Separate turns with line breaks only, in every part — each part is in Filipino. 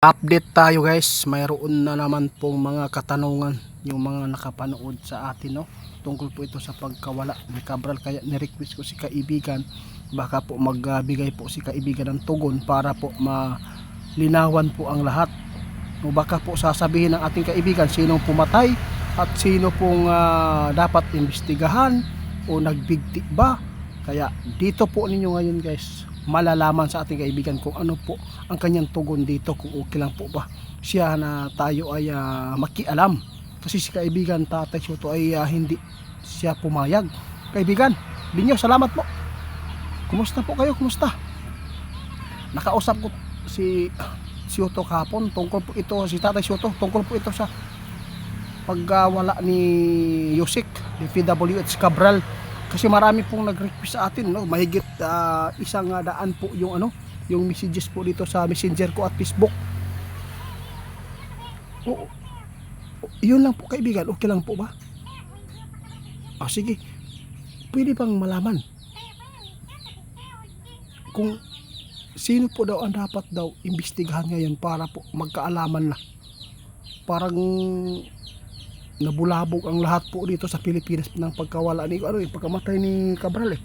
Update tayo guys, mayroon na naman pong mga katanungan yung mga nakapanood sa atin, no? Tungkol po ito sa pagkawala ni Cabral, kaya ni-request ko si kaibigan, baka po magbigay po si kaibigan ng tugon para po malinawan po ang lahat. O baka po sasabihin ng ating kaibigan sinong pumatay at sino pong dapat imbestigahan o nagbigti ba. Kaya dito po ninyo ngayon guys malalaman sa ating kaibigan kung ano po ang kanyang tugon dito, kung okay lang po ba siya na tayo ay makialam. Kasi si kaibigan Tatay Soto ay hindi siya pumayag. Kaibigan Binyo, salamat po. Kumusta po kayo? Kumusta? Nakausap ko si Soto kahapon tungkol po ito, si Tatay Soto, tungkol po ito sa pagwala ni Yusik, ni PWH Cabral. Kasi marami pong nag-request sa atin, no? Mahigit isang daan po yung yung messages po dito sa Messenger ko at Facebook. Yun lang po kaibigan, okay lang po ba? Sige, pwede bang malaman kung sino po daw ang dapat daw imbestigahan ngayon para po magkaalaman na. Parang nabulabog ang lahat po dito sa Pilipinas ng pagkawala ni pagkamatay ni Cabral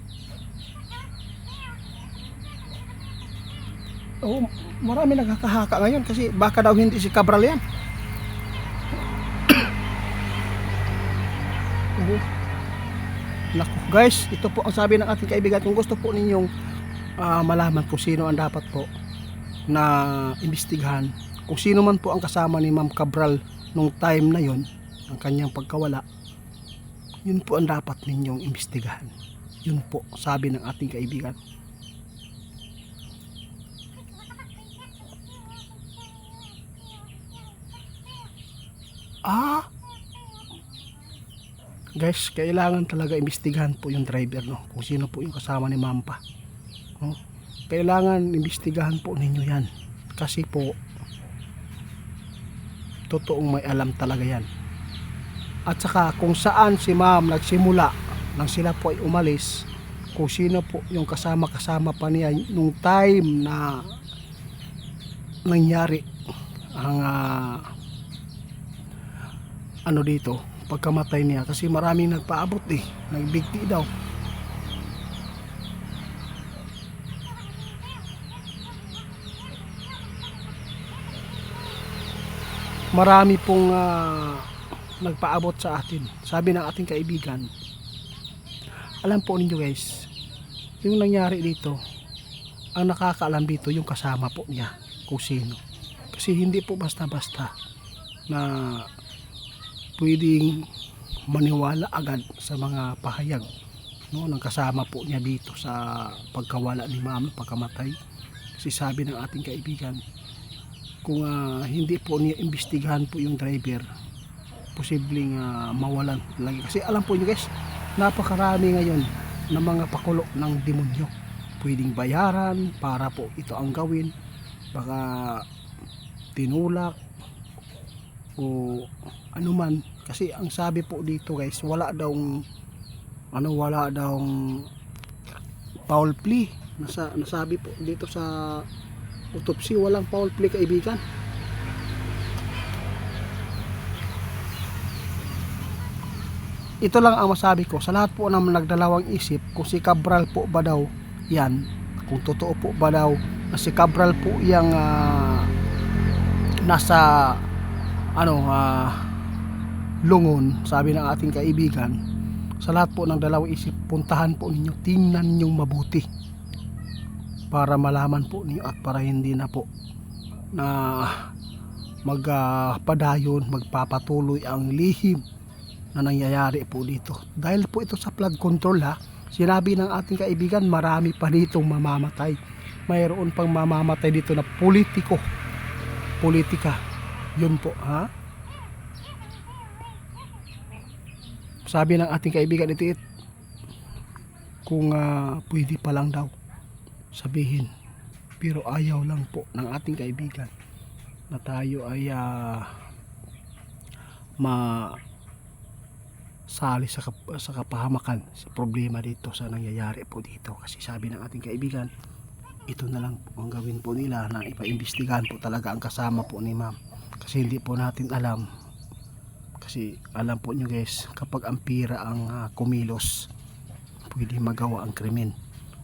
marami nagkakahaka ngayon kasi baka daw hindi si Cabral yan. Naku guys, ito po ang sabi ng ating kaibigan. Kung gusto po ninyong malaman kung sino ang dapat po na imbestigahan, kung sino man po ang kasama ni Ma'am Cabral nung time na yon, ang kanyang pagkawala, yun po ang dapat ninyong imbestigahan. Yun po sabi ng ating kaibigan. Guys, kailangan talaga imbestigahan po yung driver, no? Kung sino po yung kasama ni Mampa, no? Kailangan imbestigahan po ninyo yan kasi po totoong may alam talaga yan. At saka kung saan si ma'am nagsimula nang sila po ay umalis, kung sino po yung kasama pa niya nung time na nangyari ang dito, pagkamatay niya. Kasi maraming nagpaabot nagbigti daw. Marami pong nagpaabot sa atin. Sabi ng ating kaibigan, alam po ninyo guys, yung nangyari dito, ang nakakaalam dito yung kasama po niya kung sino. Kasi hindi po basta-basta na pwedeng maniwala agad sa mga pahayag, no, ng kasama po niya dito sa pagkawala ni ma'am, pagkamatay. Kasi sabi ng ating kaibigan, kung hindi po niya imbestigahan po yung driver, posibleng mawalan lagi. Kasi alam po niyo guys, napakarami ngayon ng mga pakulo ng demonyo. Pwedeng bayaran para po ito ang gawin, baka tinulak o anuman. Kasi ang sabi po dito guys, wala daw foul play. Nasabi po dito sa autopsy, walang foul play kaibigan. Ito lang ang masabi ko sa lahat po ng nagdalawang isip, kung si Cabral po ba daw yan, kung totoo po ba daw na si Cabral po yung nasa lungon, sabi ng ating kaibigan. Sa lahat po ng dalawang isip, puntahan po ninyo, tingnan ninyong mabuti para malaman po niyo at para hindi na po na magpadayon, magpapatuloy ang lihim na nangyayari po dito. Dahil po ito sa flood control sinabi ng ating kaibigan, marami pa ditong mamamatay. Mayroon pang mamamatay dito na politika. Yun po sabi ng ating kaibigan ito, kung pwede pa lang daw sabihin, pero ayaw lang po ng ating kaibigan na tayo ay sali sa kapahamakan, sa problema dito sa nangyayari po dito. Kasi sabi ng ating kaibigan, ito na lang po ang gawin po nila, na ipaimbestigahan po talaga ang kasama po ni ma'am, kasi hindi po natin alam. Kasi alam po nyo guys, kapag ang pira ang kumilos, pwede magawa ang krimen.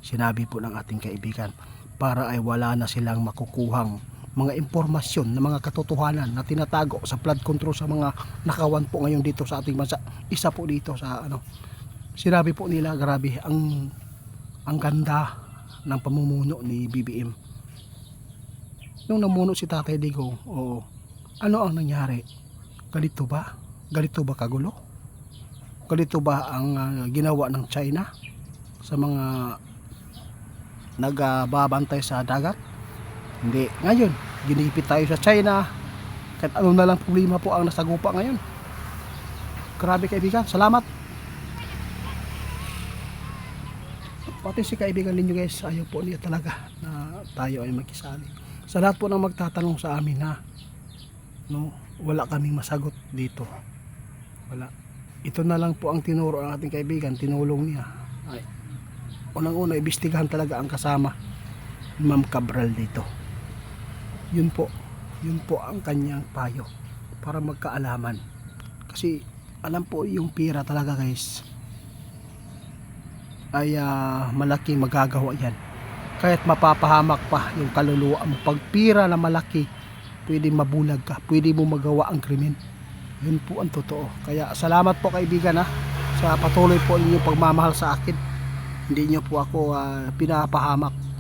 Sinabi po ng ating kaibigan, para ay wala na silang makukuhang mga impormasyon na mga katotohanan na tinatago sa flood control sa mga nakawan po ngayon dito sa ating bansa. Isa po dito sa sinabi po nila, grabe ang ganda ng pamumuno ni BBM nung namuno si Tatay Digong. Oo, ano ang nangyari? Ganito ba kagulo? Ganito ba ang ginawa ng China sa mga nagbabantay sa dagat? Hindi. Ngayon, ginipit tayo sa China. Kahit ano na lang problema po ang nasagupa ngayon. Grabe kaibigan, salamat. Pati si kaibigan ninyo guys, ayaw po niya talaga na tayo ay magkisali. Sa lahat po ng magtatanong sa amin wala kaming masagot dito. Wala. Ito na lang po ang tinuro ng ating kaibigan, tinulong niya. Ay, unang-una, ibistigahan talaga ang kasama ni Ma'am Cabral dito. Yun po ang kanyang payo para magkaalaman. Kasi alam po yung pira talaga guys ay malaking magagawa yan. Kahit mapapahamak pa yung kaluluwa mo, pag pira na malaki, pwede mabulag ka, pwede mo magawa ang krimen. Yun po ang totoo. Kaya salamat po kaibigan sa patuloy po ninyong pagmamahal sa akin. Hindi nyo po ako pinapahamak.